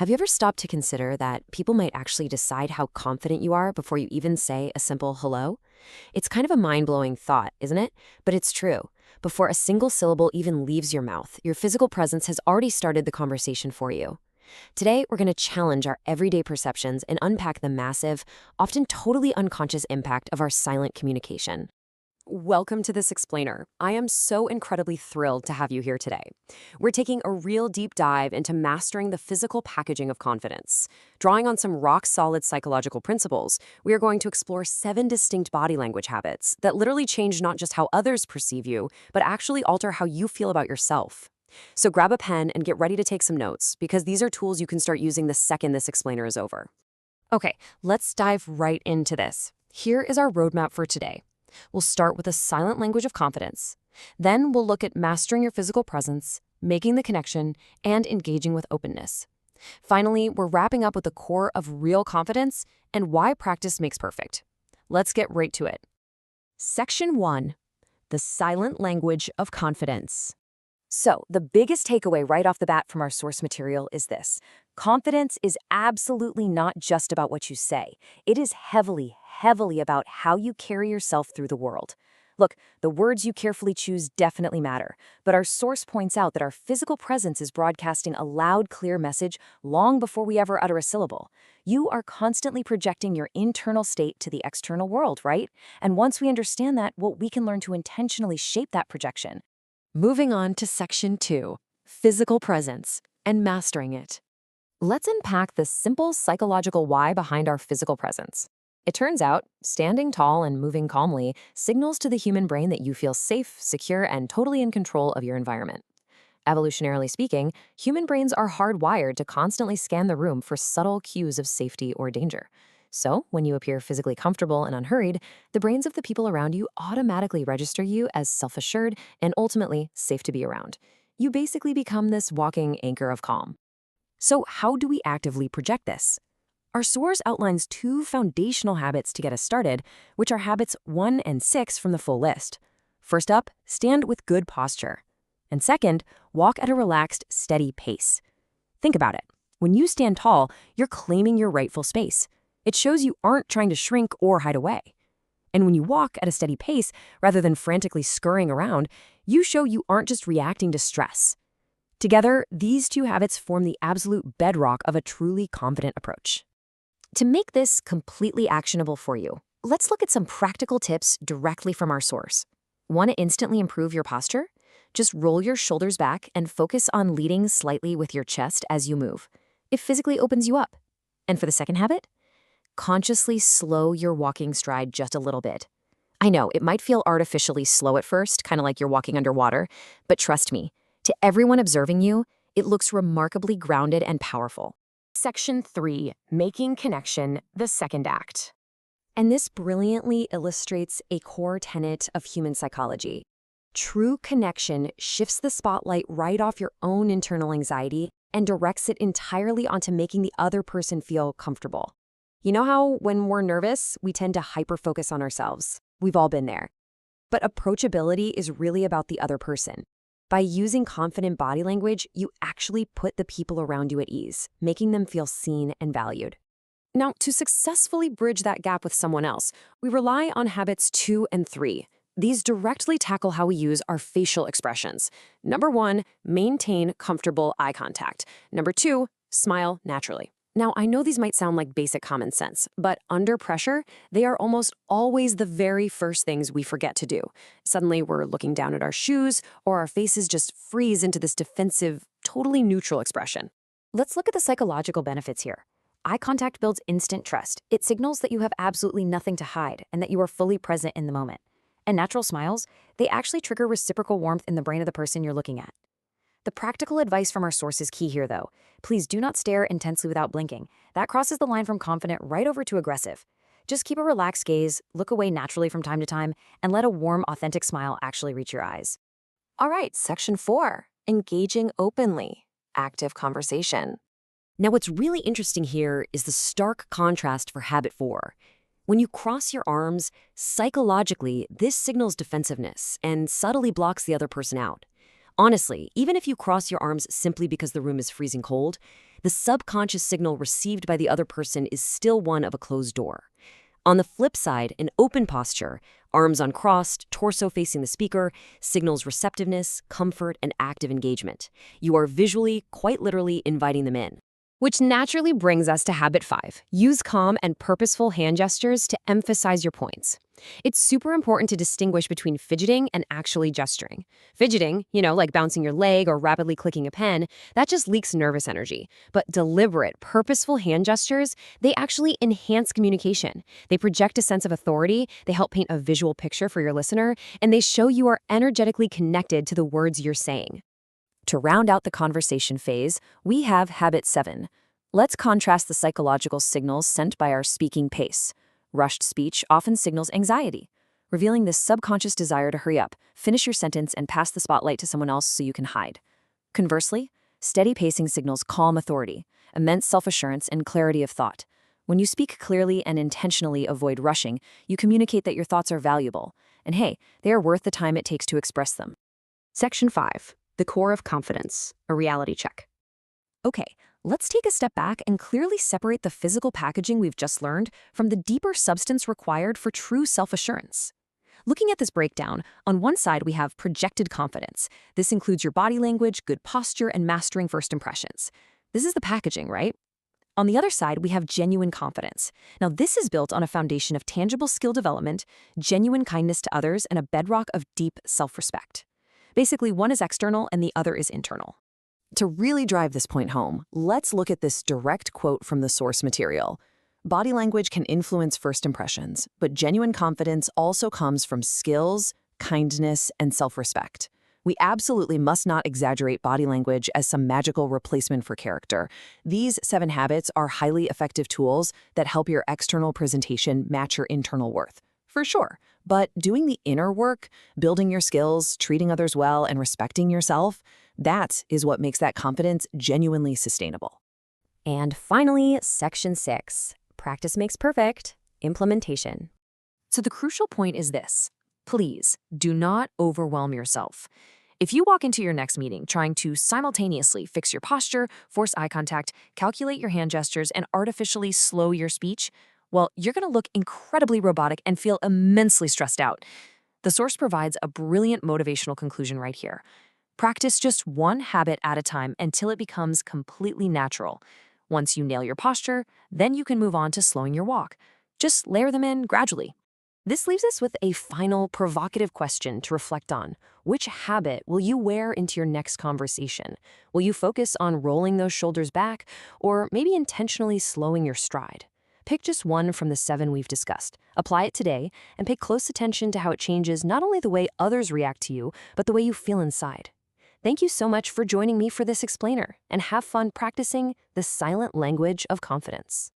Have you ever stopped to consider that people might actually decide how confident you are before you even say a simple hello? It's kind of a mind-blowing thought, isn't it? But it's true. Before a single syllable even leaves your mouth, your physical presence has already started the conversation for you. Today, we're going to challenge our everyday perceptions and unpack the massive, often totally unconscious impact of our silent communication. Welcome to This Explainer. I am so incredibly thrilled to have you here today. We're taking a real deep dive into mastering the physical packaging of confidence. Drawing on some rock-solid psychological principles, we are going to explore 7 distinct body language habits that literally change not just how others perceive you, but actually alter how you feel about yourself. So grab a pen and get ready to take some notes, because these are tools you can start using the second this explainer is over. Okay, let's dive right into this. Here is our roadmap for today. We'll start with a silent language of confidence. Then we'll look at mastering your physical presence, making the connection, and engaging with openness. Finally, we're wrapping up with the core of real confidence and why practice makes perfect. Let's get right to it. Section 1. The silent language of confidence. So, the biggest takeaway right off the bat from our source material is this. Confidence is absolutely not just about what you say. It is heavily about how you carry yourself through the world. Look, the words you carefully choose definitely matter, but our source points out that our physical presence is broadcasting a loud, clear message long before we ever utter a syllable. You are constantly projecting your internal state to the external world, right? And once we understand that, well, we can learn to intentionally shape that projection. Moving on to Section 2, Physical Presence and Mastering It. Let's unpack the simple psychological why behind our physical presence. It turns out, standing tall and moving calmly signals to the human brain that you feel safe, secure, and totally in control of your environment. Evolutionarily speaking, human brains are hardwired to constantly scan the room for subtle cues of safety or danger. So, when you appear physically comfortable and unhurried, the brains of the people around you automatically register you as self-assured and ultimately safe to be around. You basically become this walking anchor of calm. So, how do we actively project this? Our source outlines 2 foundational habits to get us started, which are habits 1 and 6 from the full list. First up, stand with good posture. And second, walk at a relaxed, steady pace. Think about it. When you stand tall, you're claiming your rightful space. It shows you aren't trying to shrink or hide away. And when you walk at a steady pace, rather than frantically scurrying around, you show you aren't just reacting to stress. Together, these 2 habits form the absolute bedrock of a truly confident approach. To make this completely actionable for you, let's look at some practical tips directly from our source. Want to instantly improve your posture? Just roll your shoulders back and focus on leading slightly with your chest as you move. It physically opens you up. And for the second habit, consciously slow your walking stride just a little bit. I know, it might feel artificially slow at first, kind of like you're walking underwater, but trust me, to everyone observing you, it looks remarkably grounded and powerful. Section 3, Making Connection, the second act. And this brilliantly illustrates a core tenet of human psychology. True connection shifts the spotlight right off your own internal anxiety and directs it entirely onto making the other person feel comfortable. You know how when we're nervous, we tend to hyper-focus on ourselves? We've all been there. But approachability is really about the other person. By using confident body language, you actually put the people around you at ease, making them feel seen and valued. Now, to successfully bridge that gap with someone else, we rely on habits 2 and 3. These directly tackle how we use our facial expressions. Number 1, maintain comfortable eye contact. Number 2, smile naturally. Now, I know these might sound like basic common sense, but under pressure, they are almost always the very first things we forget to do. Suddenly, we're looking down at our shoes, or our faces just freeze into this defensive, totally neutral expression. Let's look at the psychological benefits here. Eye contact builds instant trust. It signals that you have absolutely nothing to hide and that you are fully present in the moment. And natural smiles, they actually trigger reciprocal warmth in the brain of the person you're looking at. The practical advice from our source is key here, though. Please do not stare intensely without blinking. That crosses the line from confident right over to aggressive. Just keep a relaxed gaze, look away naturally from time to time, and let a warm, authentic smile actually reach your eyes. All right, Section 4, Engaging Openly, Active Conversation. Now, what's really interesting here is the stark contrast for habit 4. When you cross your arms, psychologically, this signals defensiveness and subtly blocks the other person out. Honestly, even if you cross your arms simply because the room is freezing cold, the subconscious signal received by the other person is still one of a closed door. On the flip side, an open posture, arms uncrossed, torso facing the speaker, signals receptiveness, comfort, and active engagement. You are visually, quite literally, inviting them in. Which naturally brings us to habit 5. Use calm and purposeful hand gestures to emphasize your points. It's super important to distinguish between fidgeting and actually gesturing. Fidgeting, like bouncing your leg or rapidly clicking a pen, that just leaks nervous energy. But deliberate, purposeful hand gestures, they actually enhance communication. They project a sense of authority, they help paint a visual picture for your listener, and they show you are energetically connected to the words you're saying. To round out the conversation phase, we have habit 7. Let's contrast the psychological signals sent by our speaking pace. Rushed speech often signals anxiety, revealing this subconscious desire to hurry up, finish your sentence, and pass the spotlight to someone else so you can hide. Conversely, steady pacing signals calm authority, immense self-assurance, and clarity of thought. When you speak clearly and intentionally avoid rushing, you communicate that your thoughts are valuable, and hey, they are worth the time it takes to express them. Section 5. The core of confidence, a reality check. Okay, let's take a step back and clearly separate the physical packaging we've just learned from the deeper substance required for true self-assurance. Looking at this breakdown, on one side we have projected confidence. This includes your body language, good posture, and mastering first impressions. This is the packaging, right? On the other side, we have genuine confidence. Now, this is built on a foundation of tangible skill development, genuine kindness to others, and a bedrock of deep self-respect. Basically, one is external and the other is internal. To really drive this point home, let's look at this direct quote from the source material. Body language can influence first impressions, but genuine confidence also comes from skills, kindness, and self-respect. We absolutely must not exaggerate body language as some magical replacement for character. These 7 habits are highly effective tools that help your external presentation match your internal worth. For sure. But doing the inner work, building your skills, treating others well, and respecting yourself, that is what makes that confidence genuinely sustainable. And finally, Section 6. Practice makes perfect. Implementation. So the crucial point is this. Please, do not overwhelm yourself. If you walk into your next meeting trying to simultaneously fix your posture, force eye contact, calculate your hand gestures, and artificially slow your speech, well, you're going to look incredibly robotic and feel immensely stressed out. The source provides a brilliant motivational conclusion right here. Practice just one habit at a time until it becomes completely natural. Once you nail your posture, then you can move on to slowing your walk. Just layer them in gradually. This leaves us with a final provocative question to reflect on. Which habit will you wear into your next conversation? Will you focus on rolling those shoulders back, or maybe intentionally slowing your stride? Pick just one from the 7 we've discussed. Apply it today, and pay close attention to how it changes not only the way others react to you, but the way you feel inside. Thank you so much for joining me for this explainer, and have fun practicing the silent language of confidence.